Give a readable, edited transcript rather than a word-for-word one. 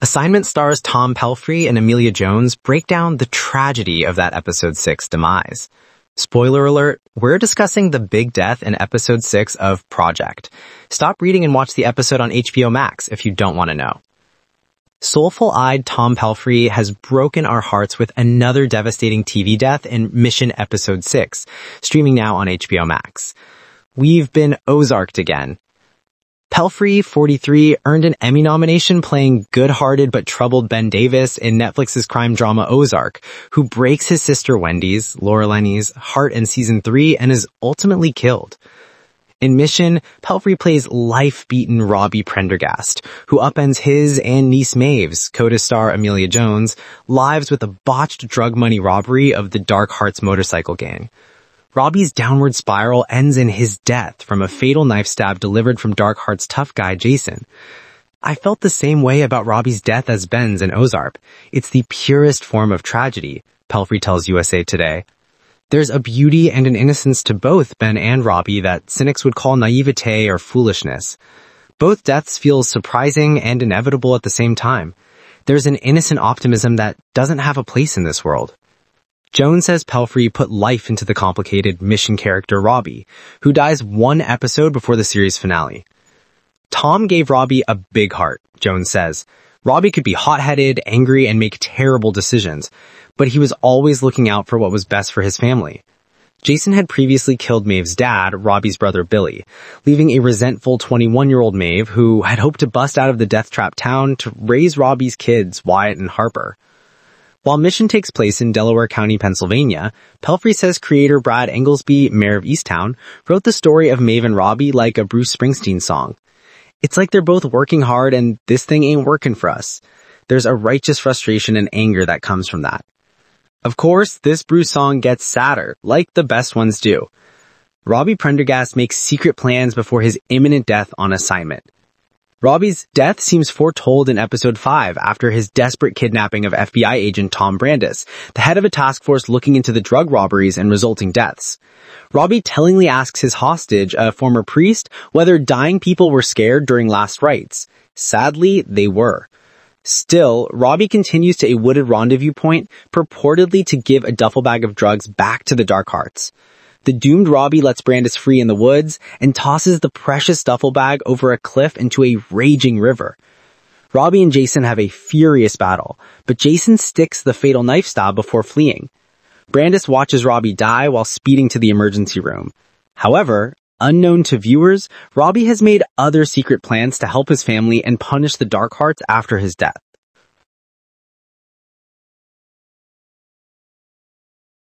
Assignment stars Tom Pelphrey and Emilia Jones break down the tragedy of that episode 6 demise. Spoiler alert, we're discussing the big death in episode 6 of Project. Stop reading and watch the episode on HBO Max if you don't want to know. Soulful-eyed Tom Pelphrey has broken our hearts with another devastating TV death in Mission Episode 6, streaming now on HBO Max. We've been Ozarked again. Pelphrey, 43, earned an Emmy nomination playing good-hearted but troubled Ben Davis in Netflix's crime drama Ozark, who breaks his sister Wendy's, Laura Linney's, heart in season 3 and is ultimately killed. In Mission, Pelphrey plays life-beaten Robbie Prendergast, who upends his and niece Maeve's, co-star Emilia Jones, lives with a botched drug money robbery of the Dark Hearts motorcycle gang. Robbie's downward spiral ends in his death from a fatal knife stab delivered from Dark Hearts' tough guy Jason. I felt the same way about Robbie's death as Ben's in Ozark. It's the purest form of tragedy, Pelphrey tells USA Today. There's a beauty and an innocence to both Ben and Robbie that cynics would call naivete or foolishness. Both deaths feel surprising and inevitable at the same time. There's an innocent optimism that doesn't have a place in this world. Jones says Pelphrey put life into the complicated Mission character Robbie, who dies one episode before the series finale. Tom gave Robbie a big heart, Jones says. Robbie could be hot-headed, angry, and make terrible decisions, but he was always looking out for what was best for his family. Jason had previously killed Maeve's dad, Robbie's brother Billy, leaving a resentful 21-year-old Maeve who had hoped to bust out of the death-trap town to raise Robbie's kids, Wyatt and Harper. While Mission takes place in Delaware County, Pennsylvania, Pelphrey says creator Brad Englesby, mayor of Easttown, wrote the story of Maeve and Robbie like a Bruce Springsteen song. It's like they're both working hard and this thing ain't working for us. There's a righteous frustration and anger that comes from that. Of course, this Bruce song gets sadder, like the best ones do. Robbie Prendergast makes secret plans before his imminent death on assignment. Robbie's death seems foretold in episode 5 after his desperate kidnapping of FBI agent Tom Brandis, the head of a task force looking into the drug robberies and resulting deaths. Robbie tellingly asks his hostage, a former priest, whether dying people were scared during last rites. Sadly, they were. Still, Robbie continues to a wooded rendezvous point, purportedly to give a duffel bag of drugs back to the Dark Hearts. The doomed Robbie lets Brandis free in the woods and tosses the precious duffel bag over a cliff into a raging river. Robbie and Jason have a furious battle, but Jason sticks the fatal knife stab before fleeing. Brandis watches Robbie die while speeding to the emergency room. However, unknown to viewers, Robbie has made other secret plans to help his family and punish the Dark Hearts after his death.